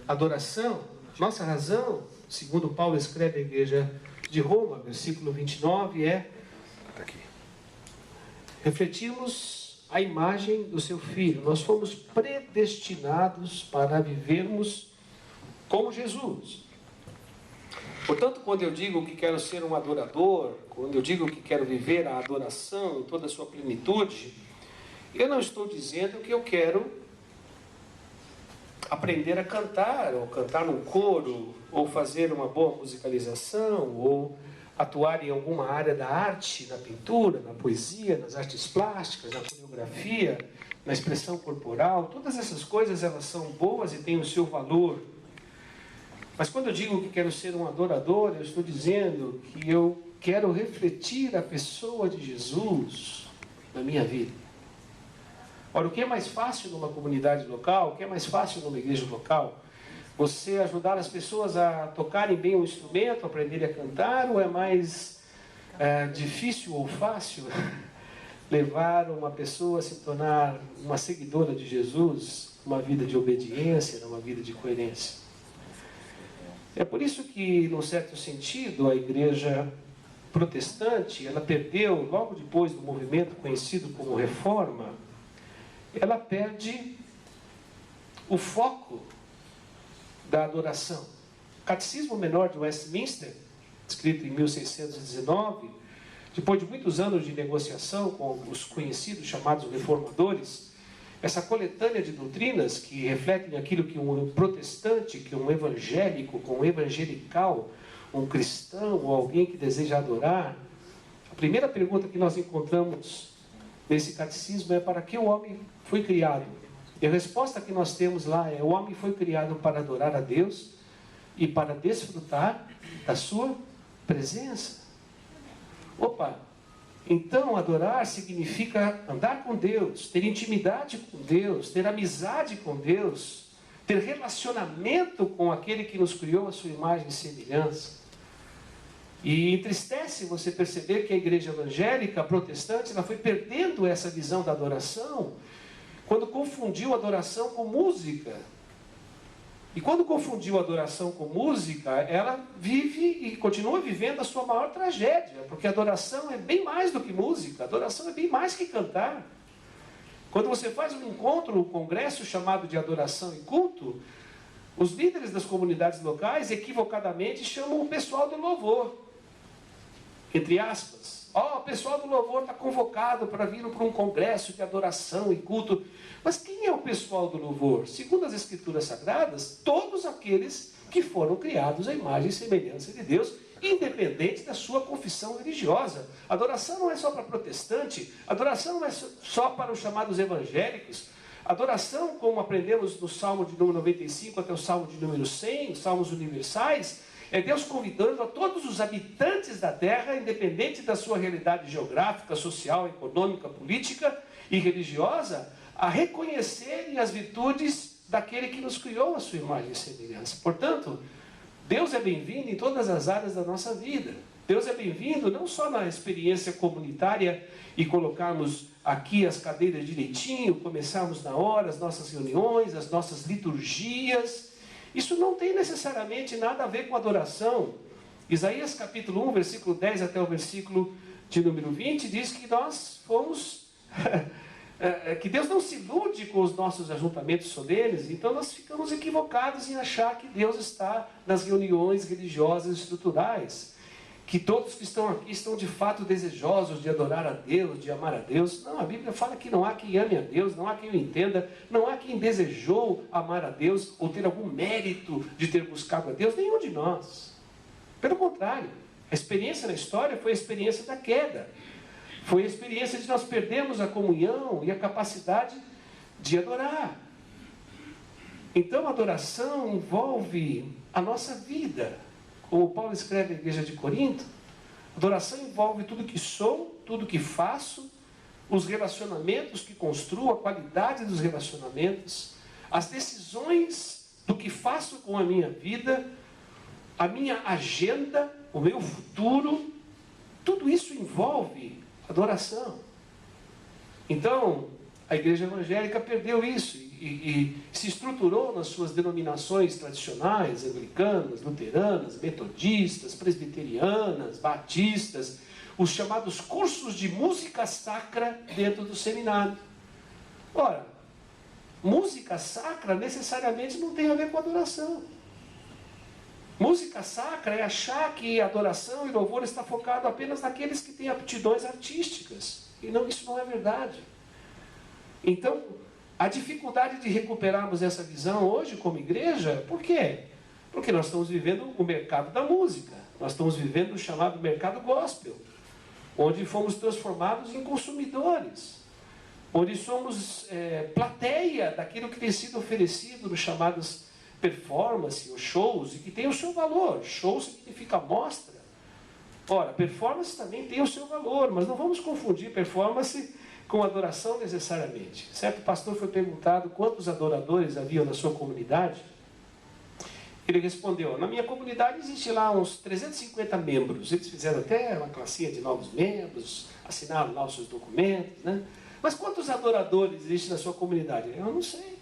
adoração, nossa razão, segundo Paulo escreve à igreja de Roma, versículo 29, refletirmos a imagem do seu Filho. Nós fomos predestinados para vivermos como Jesus. Portanto, quando eu digo que quero ser um adorador, quando eu digo que quero viver a adoração em toda a sua plenitude, eu não estou dizendo que eu quero aprender a cantar, ou cantar num coro, ou fazer uma boa musicalização, ou atuar em alguma área da arte, na pintura, na poesia, nas artes plásticas, na coreografia, na expressão corporal. Todas essas coisas, elas são boas e têm o seu valor. Mas quando eu digo que quero ser um adorador, eu estou dizendo que eu quero refletir a pessoa de Jesus na minha vida. Ora, o que é mais fácil numa comunidade local, o que é mais fácil numa igreja local? Você ajudar as pessoas a tocarem bem o instrumento, aprenderem a cantar, ou é mais difícil ou fácil levar uma pessoa a se tornar uma seguidora de Jesus, uma vida de obediência, uma vida de coerência? É por isso que, num certo sentido, a igreja protestante, ela perdeu, logo depois do movimento conhecido como Reforma, ela perde o foco da adoração. O Catecismo Menor de Westminster, escrito em 1619, depois de muitos anos de negociação com os conhecidos chamados reformadores, essa coletânea de doutrinas que refletem aquilo que um protestante, que um evangélico, um evangelical, um cristão ou alguém que deseja adorar, a primeira pergunta que nós encontramos nesse catecismo é: para que o homem foi criado? E a resposta que nós temos lá é: o homem foi criado para adorar a Deus e para desfrutar da sua presença. Opa! Então, adorar significa andar com Deus, ter intimidade com Deus, ter amizade com Deus, ter relacionamento com aquele que nos criou a sua imagem e semelhança. E entristece você perceber que a igreja evangélica, a protestante, ela foi perdendo essa visão da adoração quando confundiu adoração com música. E quando confundiu adoração com música, ela vive e continua vivendo a sua maior tragédia, porque adoração é bem mais do que música, adoração é bem mais que cantar. Quando você faz um encontro, um congresso chamado de adoração e culto, os líderes das comunidades locais equivocadamente chamam o pessoal do louvor, entre aspas. O pessoal do louvor está convocado para vir para um congresso de adoração e culto. Mas quem é o pessoal do louvor? Segundo as Escrituras Sagradas, todos aqueles que foram criados à imagem e semelhança de Deus, independente da sua confissão religiosa. Adoração não é só para protestante, adoração não é só para os chamados evangélicos. Adoração, como aprendemos no Salmo de número 95 até o Salmo de número 100, os Salmos universais, é Deus convidando a todos os habitantes da terra, independente da sua realidade geográfica, social, econômica, política e religiosa, a reconhecerem as virtudes daquele que nos criou a sua imagem e semelhança. Portanto, Deus é bem-vindo em todas as áreas da nossa vida. Deus é bem-vindo não só na experiência comunitária e colocarmos aqui as cadeiras direitinho, começarmos na hora as nossas reuniões, as nossas liturgias. Isso não tem necessariamente nada a ver com adoração. Isaías capítulo 1, versículo 10 até o versículo de número 20, diz que nós fomos... que Deus não se ilude com os nossos ajuntamentos solenes, então nós ficamos equivocados em achar que Deus está nas reuniões religiosas estruturais, que todos que estão aqui estão de fato desejosos de adorar a Deus, de amar a Deus. Não, a Bíblia fala que não há quem ame a Deus, não há quem o entenda, não há quem desejou amar a Deus ou ter algum mérito de ter buscado a Deus, nenhum de nós. Pelo contrário, a experiência na história foi a experiência da queda. Foi a experiência de nós perdermos a comunhão e a capacidade de adorar. Então a adoração envolve a nossa vida. Como Paulo escreve na igreja de Corinto, adoração envolve tudo que sou, tudo que faço, os relacionamentos que construo, a qualidade dos relacionamentos, as decisões do que faço com a minha vida, a minha agenda, o meu futuro. Tudo isso envolve adoração. Então, a igreja evangélica perdeu isso. E e se estruturou nas suas denominações tradicionais, anglicanas, luteranas, metodistas, presbiterianas, batistas, os chamados cursos de música sacra dentro do seminário. Ora, música sacra necessariamente não tem a ver com adoração. Música sacra é achar que adoração e louvor está focado apenas naqueles que têm aptidões artísticas. E não, isso não é verdade. Então, a dificuldade de recuperarmos essa visão hoje como igreja, por quê? Porque nós estamos vivendo o mercado da música. Nós estamos vivendo o chamado mercado gospel, onde fomos transformados em consumidores, onde somos plateia daquilo que tem sido oferecido nos chamados performance ou shows, e que tem o seu valor. Show significa mostra. Ora, performance também tem o seu valor, mas não vamos confundir performance com adoração necessariamente. Certo pastor foi perguntado quantos adoradores haviam na sua comunidade. Ele respondeu: na minha comunidade existe lá uns 350 membros. Eles fizeram até uma classinha de novos membros, assinaram lá os seus documentos, né? Mas quantos adoradores existem na sua comunidade? Eu não sei.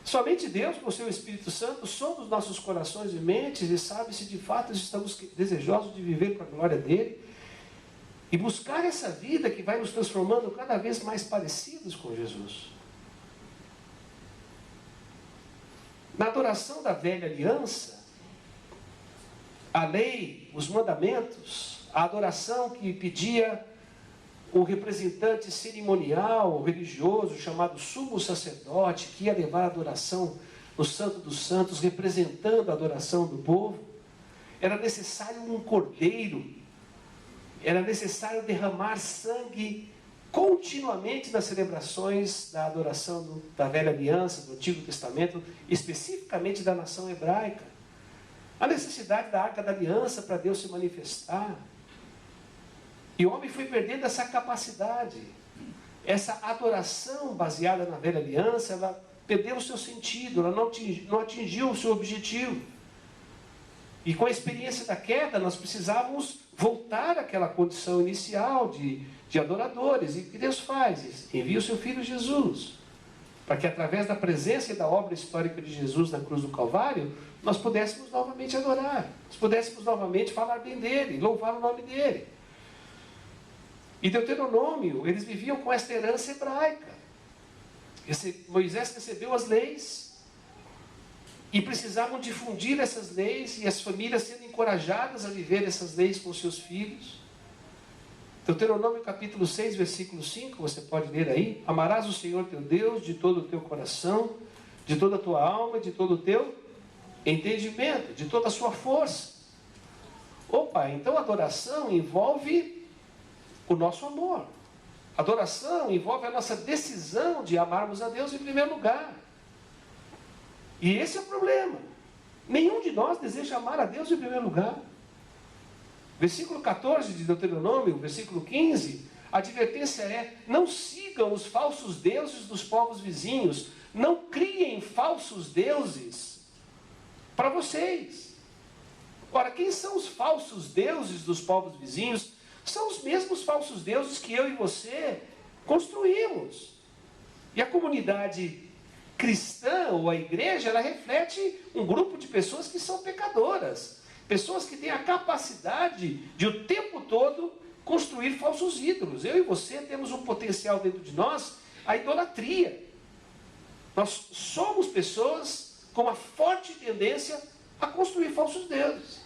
Somente Deus, com o seu Espírito Santo, sonda os nossos corações e mentes e sabe se de fato estamos desejosos de viver para a glória dele e buscar essa vida que vai nos transformando cada vez mais parecidos com Jesus. Na adoração da velha aliança, a lei, os mandamentos, a adoração que pedia o representante cerimonial, religioso, chamado sumo sacerdote, que ia levar a adoração no Santo dos Santos, representando a adoração do povo, era necessário um cordeiro, era necessário derramar sangue continuamente nas celebrações da adoração da velha aliança, do Antigo Testamento, especificamente da nação hebraica. A necessidade da Arca da Aliança para Deus se manifestar. E o homem foi perdendo essa capacidade. Essa adoração baseada na velha aliança, ela perdeu o seu sentido, ela não atingiu o seu objetivo. E com a experiência da queda, nós precisávamos voltar àquela condição inicial de adoradores. E o que Deus faz? Envia o seu Filho Jesus, para que através da presença e da obra histórica de Jesus na cruz do Calvário, nós pudéssemos novamente adorar, nós pudéssemos novamente falar bem dele, louvar o nome dele. E Deuteronômio, eles viviam com esta herança hebraica. Moisés recebeu as leis e precisavam difundir essas leis e as famílias sendo encorajadas a viver essas leis com seus filhos. Deuteronômio capítulo 6, versículo 5, você pode ler aí. Amarás o Senhor teu Deus de todo o teu coração, de toda a tua alma, de todo o teu entendimento, de toda a sua força. Opa, então a adoração envolve o nosso amor. Adoração envolve a nossa decisão de amarmos a Deus em primeiro lugar. E esse é o problema. Nenhum de nós deseja amar a Deus em primeiro lugar. Versículo 14 de Deuteronômio, versículo 15, a advertência é: não sigam os falsos deuses dos povos vizinhos, não criem falsos deuses para vocês. Ora, quem são os falsos deuses dos povos vizinhos? São os mesmos falsos deuses que eu e você construímos. E a comunidade cristã, ou a igreja, ela reflete um grupo de pessoas que são pecadoras. Pessoas que têm a capacidade de o tempo todo construir falsos ídolos. Eu e você temos um potencial dentro de nós, a idolatria. Nós somos pessoas com uma forte tendência a construir falsos deuses.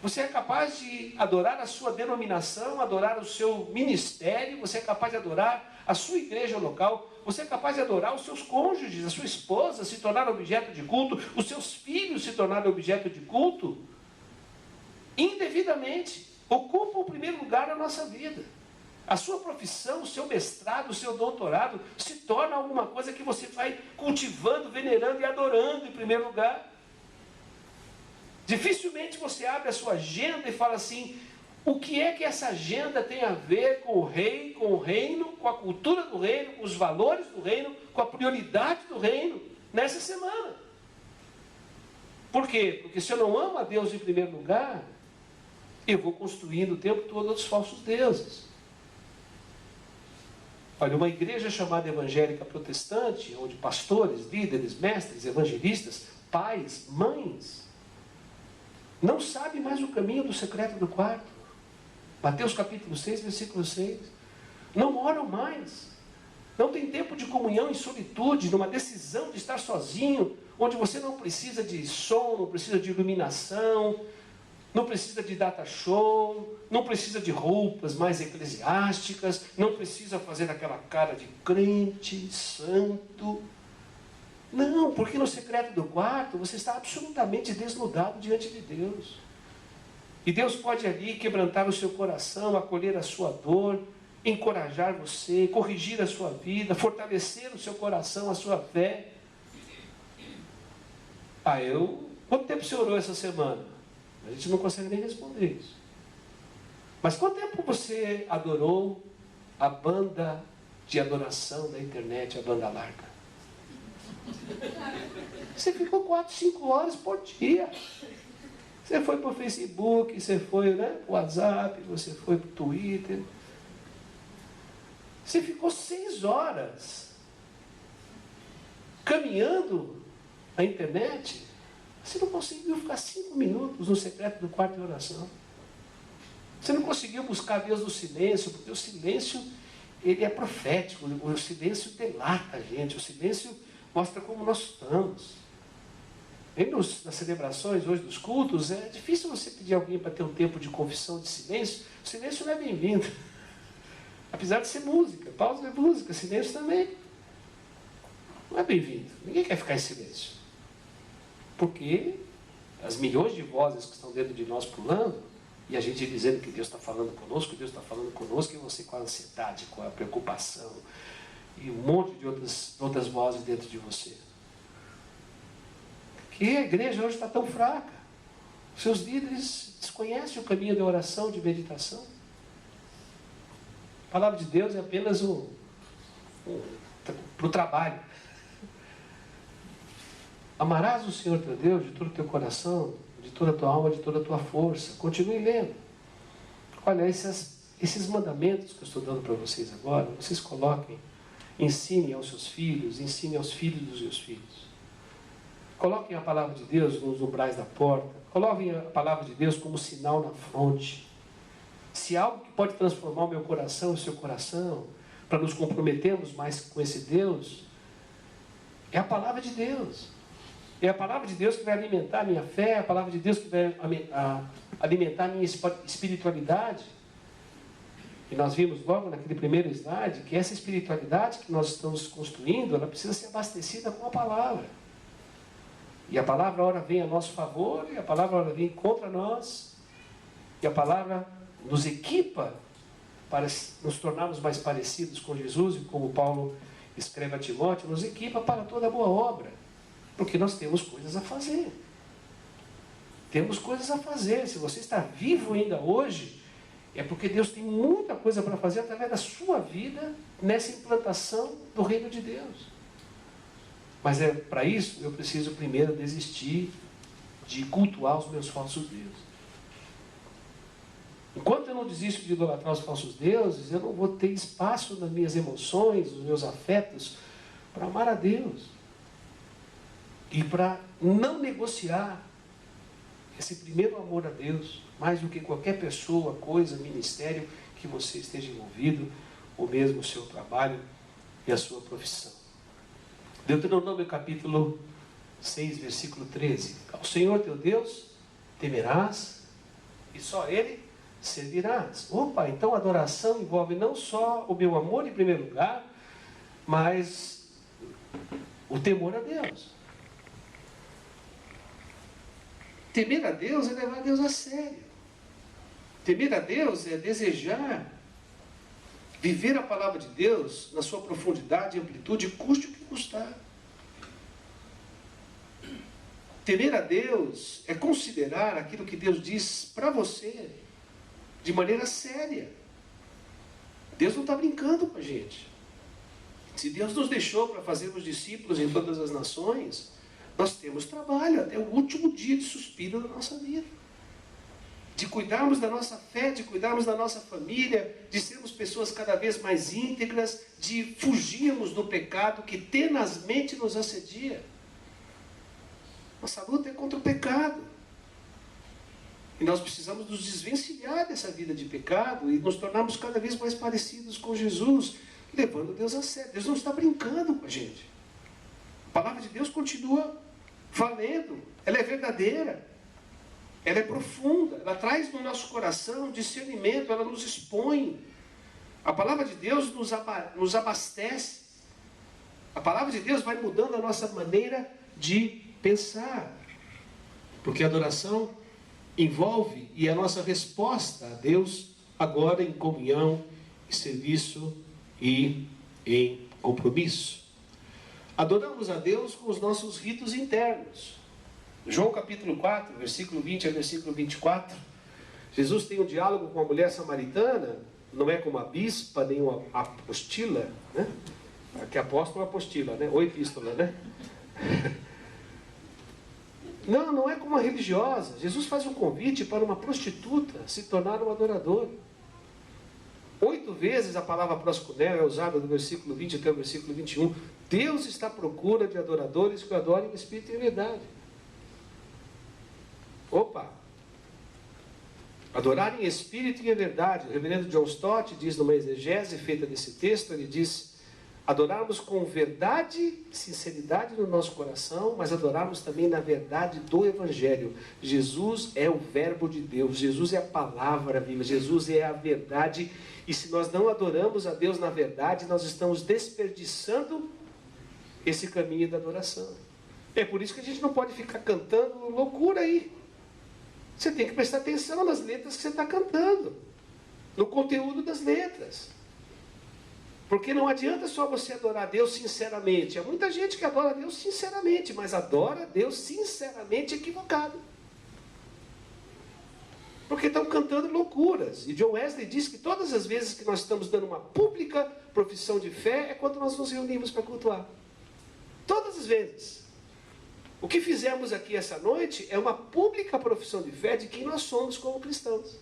Você é capaz de adorar a sua denominação, adorar o seu ministério, você é capaz de adorar a sua igreja local, você é capaz de adorar os seus cônjuges, a sua esposa se tornar objeto de culto, os seus filhos se tornarem objeto de culto, indevidamente, ocupam o primeiro lugar na nossa vida. A sua profissão, o seu mestrado, o seu doutorado se torna alguma coisa que você vai cultivando, venerando e adorando em primeiro lugar. Dificilmente você abre a sua agenda e fala assim: o que é que essa agenda tem a ver com o rei, com o reino, com a cultura do reino, com os valores do reino, com a prioridade do reino nessa semana? Por quê? Porque se eu não amo a Deus em primeiro lugar, eu vou construindo o tempo todo outros falsos deuses. Olha, uma igreja chamada evangélica protestante, onde pastores, líderes, mestres, evangelistas, pais, mães, não sabem mais o caminho do secreto do quarto. Mateus capítulo 6, versículo 6. Não oram mais. Não tem tempo de comunhão em solitude, numa decisão de estar sozinho, onde você não precisa de som, não precisa de iluminação, não precisa de data show, não precisa de roupas mais eclesiásticas, não precisa fazer aquela cara de crente, santo. Não, porque no secreto do quarto você está absolutamente desnudado diante de Deus. E Deus pode ali quebrantar o seu coração, acolher a sua dor, encorajar você, corrigir a sua vida, fortalecer o seu coração, a sua fé. Quanto tempo você orou essa semana? A gente não consegue nem responder isso. Mas quanto tempo você adorou a banda de adoração da internet, a banda larga? Você ficou 4, 5 horas por dia. Você foi para o Facebook, você foi para o WhatsApp, você foi para o Twitter. Você ficou 6 horas caminhando na internet. Você não conseguiu ficar 5 minutos no secreto do quarto de oração. Você não conseguiu buscar Deus no silêncio, porque o silêncio, ele é profético. O silêncio delata a gente. O silêncio mostra como nós estamos. Nas celebrações hoje dos cultos, é difícil você pedir alguém para ter um tempo de confissão, de silêncio. O silêncio não é bem-vindo. Apesar de ser música. Pausa é música, silêncio também. Não é bem-vindo. Ninguém quer ficar em silêncio. Porque as milhões de vozes que estão dentro de nós pulando, e a gente dizendo que Deus está falando conosco, Deus está falando conosco, e você com a ansiedade, com a preocupação, e um monte de outras vozes dentro de você. Porque a igreja hoje está tão fraca. Seus líderes desconhecem o caminho da oração, de meditação. A palavra de Deus é apenas para o trabalho. Amarás o Senhor teu Deus de todo o teu coração, de toda a tua alma, de toda a tua força. Continue lendo. Olha, esses mandamentos que eu estou dando para vocês agora, vocês coloquem, ensinem aos seus filhos, ensinem aos filhos dos seus filhos. Coloquem a palavra de Deus nos umbrais da porta. Coloquem a palavra de Deus como sinal na fronte. Se algo que pode transformar o meu coração e o seu coração, para nos comprometermos mais com esse Deus, é a palavra de Deus. É a palavra de Deus que vai alimentar a minha fé, é a palavra de Deus que vai alimentar a minha espiritualidade. E nós vimos logo naquele primeiro slide que essa espiritualidade que nós estamos construindo, ela precisa ser abastecida com a palavra. E a palavra ora vem a nosso favor, e a palavra ora vem contra nós, e a palavra nos equipa para nos tornarmos mais parecidos com Jesus, e como Paulo escreve a Timóteo, nos equipa para toda boa obra. Porque nós temos coisas a fazer. Temos coisas a fazer. Se você está vivo ainda hoje, é porque Deus tem muita coisa para fazer através da sua vida nessa implantação do reino de Deus. Mas para isso eu preciso primeiro desistir de cultuar os meus falsos deuses. Enquanto eu não desisto de idolatrar os falsos deuses, eu não vou ter espaço nas minhas emoções, nos meus afetos, para amar a Deus. E para não negociar esse primeiro amor a Deus, mais do que qualquer pessoa, coisa, ministério que você esteja envolvido, ou mesmo o seu trabalho e a sua profissão. Deuteronômio capítulo 6, versículo 13. Ao Senhor teu Deus temerás e só Ele servirás. Opa, então a adoração envolve não só o meu amor em primeiro lugar, mas o temor a Deus. Temer a Deus é levar Deus a sério. Temer a Deus é desejar viver a palavra de Deus na sua profundidade e amplitude, custe o que custar. Temer a Deus é considerar aquilo que Deus diz para você de maneira séria. Deus não está brincando com a gente. Se Deus nos deixou para fazermos discípulos em todas as nações, nós temos trabalho até o último dia de suspiro da nossa vida. de cuidarmos da nossa fé, de cuidarmos da nossa família, de sermos pessoas cada vez mais íntegras, de fugirmos do pecado que tenazmente nos assedia. Nossa luta é contra o pecado. E nós precisamos nos desvencilhar dessa vida de pecado e nos tornarmos cada vez mais parecidos com Jesus, levando Deus a sério. Deus não está brincando com a gente. A palavra de Deus continua valendo. Ela é verdadeira. Ela é profunda. Ela traz no nosso coração discernimento. Ela nos expõe. A palavra de Deus nos abastece. A palavra de Deus vai mudando a nossa maneira de pensar. Porque a adoração envolve e é a nossa resposta a Deus agora em comunhão, em serviço e em compromisso. Adoramos a Deus com os nossos ritos internos. João capítulo 4, versículo 20 a versículo 24, Jesus tem um diálogo com a mulher samaritana, não é como a bispa, nem uma apostila, né? Que apóstolo é apostila, né? Ou epístola, né? Não é como uma religiosa. Jesus faz um convite para uma prostituta se tornar um adorador. 8 vezes a palavra proskuneo é usada do versículo 20 até o versículo 21. Deus está à procura de adoradores que o adorem em espírito e em verdade. Opa! Adorar em espírito e em verdade. O reverendo John Stott diz numa exegese feita desse texto, ele diz: adorarmos com verdade, sinceridade no nosso coração, mas adorarmos também na verdade do Evangelho. Jesus é o Verbo de Deus, Jesus é a palavra viva, Jesus é a verdade. E se nós não adoramos a Deus na verdade, nós estamos desperdiçando esse caminho da adoração. É por isso que a gente não pode ficar cantando loucura aí. Você tem que prestar atenção nas letras que você está cantando, no conteúdo das letras. Porque não adianta só você adorar a Deus sinceramente. Há muita gente que adora a Deus sinceramente, mas adora a Deus sinceramente equivocado. Porque estão cantando loucuras. E John Wesley diz que todas as vezes que nós estamos dando uma pública profissão de fé, é quando nós nos reunimos para cultuar. Todas as vezes. O que fizemos aqui essa noite é uma pública profissão de fé de quem nós somos como cristãos.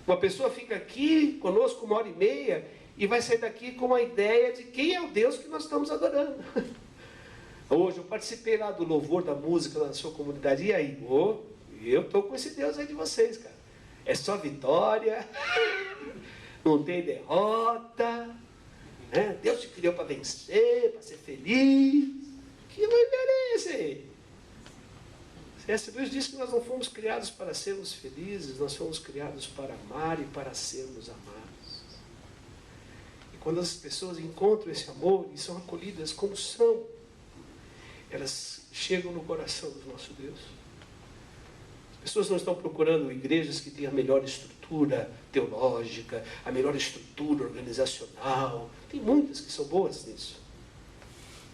Uma pessoa fica aqui conosco 1h30 e vai sair daqui com uma ideia de quem é o Deus que nós estamos adorando. Hoje eu participei lá do louvor da música na sua comunidade. E aí? Eu estou com esse Deus aí de vocês, cara. É só vitória, não tem derrota, né? Deus te criou para vencer, para ser feliz. Que maneira é esse aí? C.S. Lewis diz que nós não fomos criados para sermos felizes, nós fomos criados para amar e para sermos amados. E quando as pessoas encontram esse amor e são acolhidas como são, elas chegam no coração do nosso Deus. As pessoas não estão procurando igrejas que tenham a melhor estrutura teológica, a melhor estrutura organizacional. Tem muitas que são boas nisso.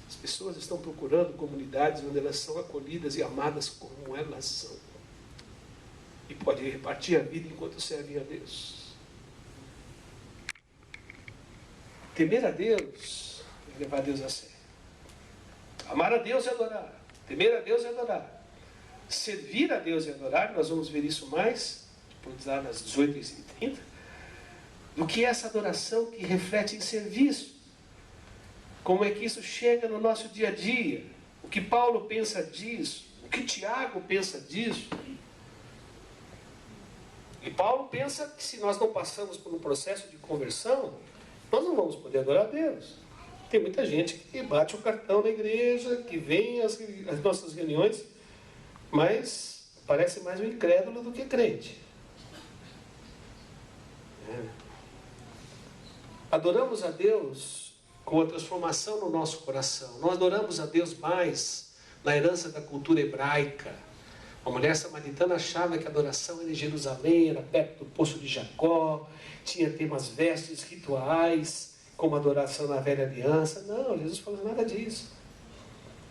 As pessoas estão procurando comunidades onde elas são acolhidas e amadas como elas são. E podem repartir a vida enquanto servem a Deus. Temer a Deus é levar Deus a sério. Amar a Deus é adorar. Temer a Deus é adorar. Servir a Deus e adorar, nós vamos ver isso mais, depois lá nas 18h30, do que essa adoração que reflete em serviço. Como é que isso chega no nosso dia a dia? O que Paulo pensa disso? O que Tiago pensa disso? E Paulo pensa que se nós não passamos por um processo de conversão, nós não vamos poder adorar a Deus. Tem muita gente que bate o cartão na igreja, que vem às nossas reuniões, mas parece mais um incrédulo do que crente. Adoramos a Deus com a transformação no nosso coração. Nós adoramos a Deus mais na herança da cultura hebraica. A mulher samaritana achava que a adoração era em Jerusalém, era perto do poço de Jacó, tinha ter umas vestes rituais, como a adoração na velha aliança. Não, Jesus falou nada disso.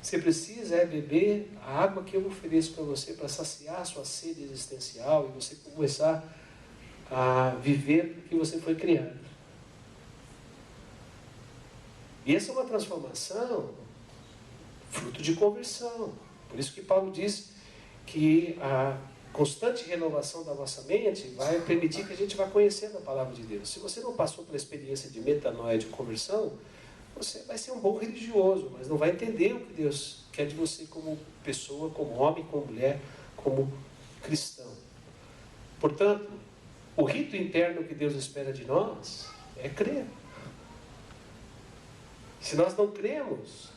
Você precisa beber a água que eu ofereço para você, para saciar a sua sede existencial e você começar a viver o que você foi criado. E essa é uma transformação fruto de conversão. Por isso que Paulo diz que constante renovação da nossa mente vai permitir que a gente vá conhecendo a palavra de Deus. Se você não passou pela experiência de metanoia, de conversão, você vai ser um bom religioso, mas não vai entender o que Deus quer de você como pessoa, como homem, como mulher, como cristão. Portanto, o rito interno que Deus espera de nós é crer. Se nós não cremos,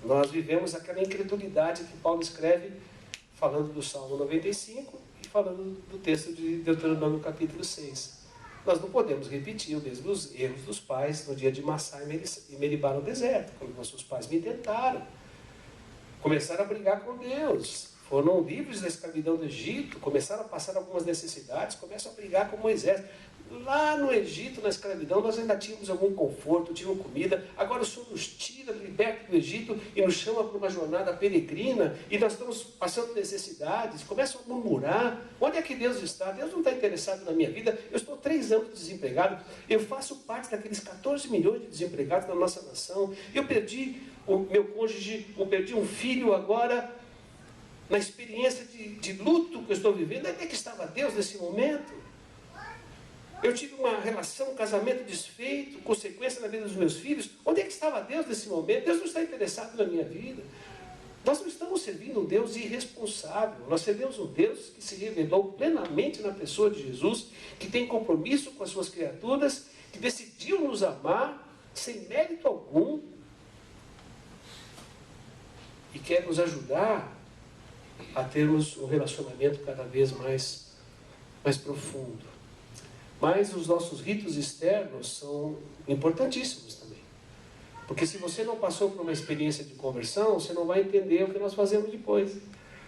nós vivemos aquela incredulidade que Paulo escreve falando do Salmo 95 e falando do texto de Deuteronômio capítulo 6. Nós não podemos repetir os mesmos erros dos pais no dia de Massá e Meribá no deserto, quando nossos pais me tentaram. Começaram a brigar com Deus, foram livres da escravidão do Egito, começaram a passar algumas necessidades, começam a brigar com Moisés. Lá no Egito, na escravidão, nós ainda tínhamos algum conforto, tínhamos comida. Agora o Senhor nos tira, liberta do Egito e nos chama para uma jornada peregrina e nós estamos passando necessidades, começam a murmurar. Onde é que Deus está? Deus não está interessado na minha vida. Eu estou 3 anos desempregado. Eu faço parte daqueles 14 milhões de desempregados da nossa nação. Eu perdi o meu cônjuge, eu perdi um filho agora. Na experiência de luto que eu estou vivendo, onde é que estava Deus nesse momento? Eu tive uma relação, um casamento desfeito, consequência na vida dos meus filhos. Onde é que estava Deus nesse momento? Deus não está interessado na minha vida. Nós não estamos servindo um Deus irresponsável. Nós servimos um Deus que se revelou plenamente na pessoa de Jesus, que tem compromisso com as suas criaturas, que decidiu nos amar sem mérito algum e quer nos ajudar a termos um relacionamento cada vez mais profundo. Mas os nossos ritos externos são importantíssimos também. Porque se você não passou por uma experiência de conversão, você não vai entender o que nós fazemos depois.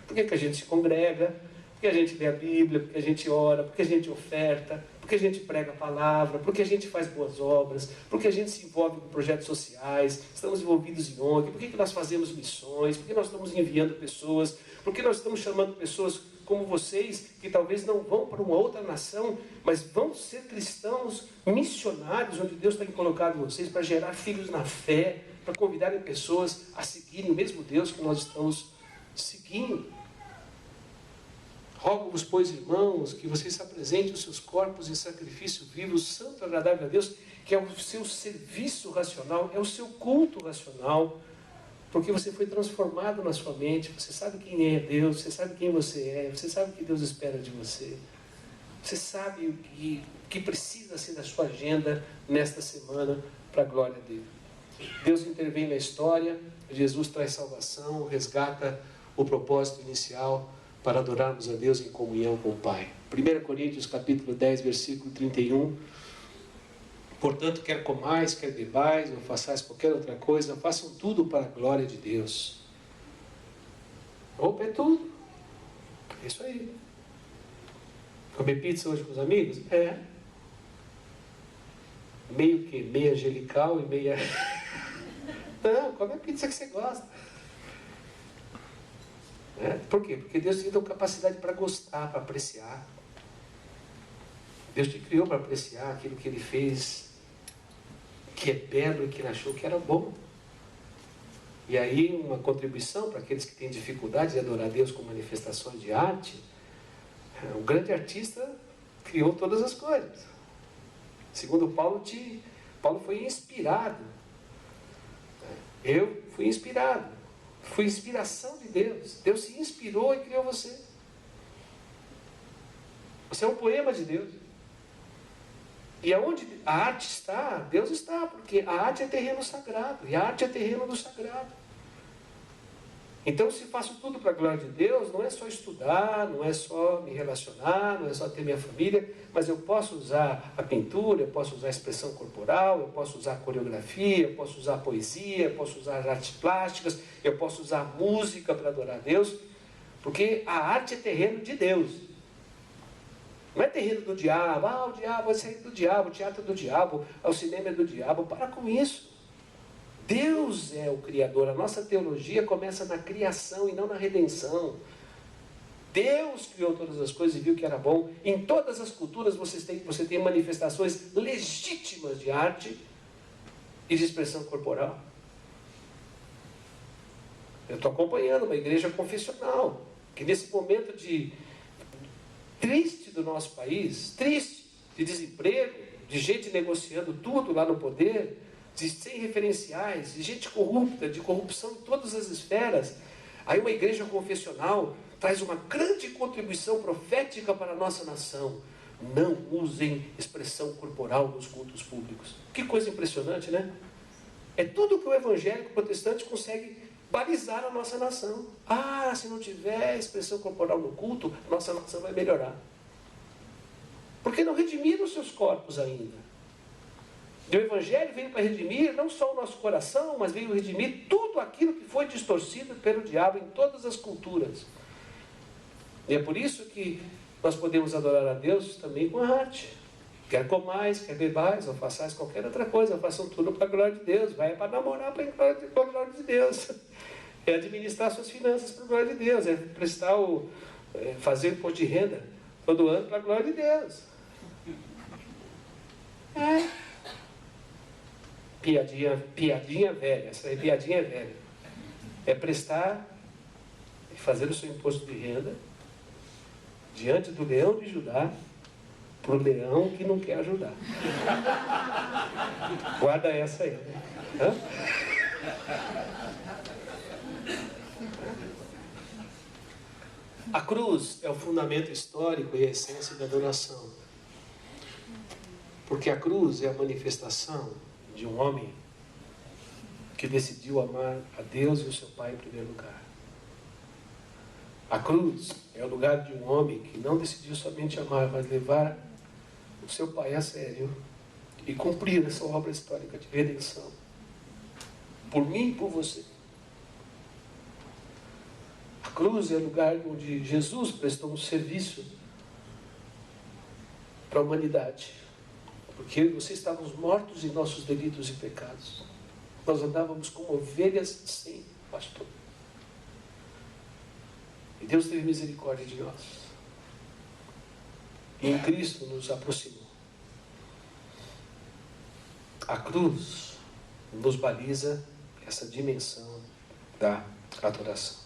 Por que a gente se congrega? Por que a gente lê a Bíblia? Por que a gente ora? Por que a gente oferta? Por que a gente prega a palavra? Por que a gente faz boas obras? Por que a gente se envolve com projetos sociais? Estamos envolvidos em ONG? Por que nós fazemos missões? Por que nós estamos enviando pessoas? Por que nós estamos chamando pessoas como vocês, que talvez não vão para uma outra nação, mas vão ser cristãos missionários, onde Deus tem colocado vocês para gerar filhos na fé, para convidarem pessoas a seguirem o mesmo Deus que nós estamos seguindo. Rogo-vos, pois, irmãos, que vocês apresentem os seus corpos em sacrifício vivo, santo, agradável a Deus, que é o seu serviço racional, é o seu culto racional, porque você foi transformado na sua mente, você sabe quem é Deus, você sabe quem você é, você sabe o que Deus espera de você. Você sabe o que precisa ser da sua agenda nesta semana para a glória dele. Deus intervém na história, Jesus traz salvação, resgata o propósito inicial para adorarmos a Deus em comunhão com o Pai. 1 Coríntios capítulo 10, versículo 31. Portanto, quer comais, quer bebais, ou façais qualquer outra coisa, façam tudo para a glória de Deus. Opa, é tudo. É isso aí. Comer pizza hoje com os amigos? É. Meio que? Meia angelical e meia... Não, come a pizza que você gosta. É. Por quê? Porque Deus te deu capacidade para gostar, para apreciar. Deus te criou para apreciar aquilo que Ele fez, que é belo e que Ele achou que era bom. E aí, uma contribuição para aqueles que têm dificuldade de adorar Deus com manifestações de arte. O grande artista criou todas as coisas. Segundo Paulo, Paulo foi inspirado. Eu fui inspirado. Foi inspiração de Deus. Deus se inspirou e criou você. Você é um poema de Deus. E aonde a arte está, Deus está, porque a arte é terreno sagrado, e a arte é terreno do sagrado. Então, se faço tudo para a glória de Deus, não é só estudar, não é só me relacionar, não é só ter minha família, mas eu posso usar a pintura, eu posso usar a expressão corporal, eu posso usar a coreografia, eu posso usar a poesia, eu posso usar as artes plásticas, eu posso usar a música para adorar a Deus, porque a arte é terreno de Deus. Não é terreno do diabo. O diabo vai sair do diabo, o teatro é do diabo, o cinema é do diabo. Para com isso. Deus é o Criador. A nossa teologia começa na criação e não na redenção. Deus criou todas as coisas e viu que era bom. Em todas as culturas você tem manifestações legítimas de arte e de expressão corporal. Eu estou acompanhando uma igreja confessional, que nesse momento de triste do nosso país, triste, de desemprego, de gente negociando tudo lá no poder, de sem referenciais, de gente corrupta, de corrupção em todas as esferas. Aí uma igreja confessional traz uma grande contribuição profética para a nossa nação. Não usem expressão corporal nos cultos públicos. Que coisa impressionante, né? É tudo que o evangélico protestante consegue balizar a nossa nação. Ah, se não tiver expressão corporal no culto, nossa nação vai melhorar. Porque não redimiram os seus corpos ainda. E o Evangelho veio para redimir não só o nosso coração, mas veio redimir tudo aquilo que foi distorcido pelo diabo em todas as culturas. E é por isso que nós podemos adorar a Deus também com a arte. Quer comais, quer bebais, ou façais qualquer outra coisa, façam tudo para a glória de Deus. Vai para namorar para a glória de Deus. É administrar suas finanças para a glória de Deus. É fazer imposto de renda todo ano para a glória de Deus. Piadinha velha. Essa aí, piadinha velha. É prestar e fazer o seu imposto de renda diante do leão de Judá, para o leão que não quer ajudar. Guarda essa aí. Né? A cruz é o fundamento histórico e a essência da adoração. Porque a cruz é a manifestação de um homem que decidiu amar a Deus e o seu Pai em primeiro lugar. A cruz é o lugar de um homem que não decidiu somente amar, mas levar o seu Pai a sério e cumprir essa obra histórica de redenção. Por mim e por você. A cruz é o lugar onde Jesus prestou um serviço para a humanidade. Porque eu e você estávamos mortos em nossos delitos e pecados. Nós andávamos como ovelhas sem pastor. E Deus teve misericórdia de nós. E em Cristo nos aproximou. A cruz nos baliza essa dimensão da adoração.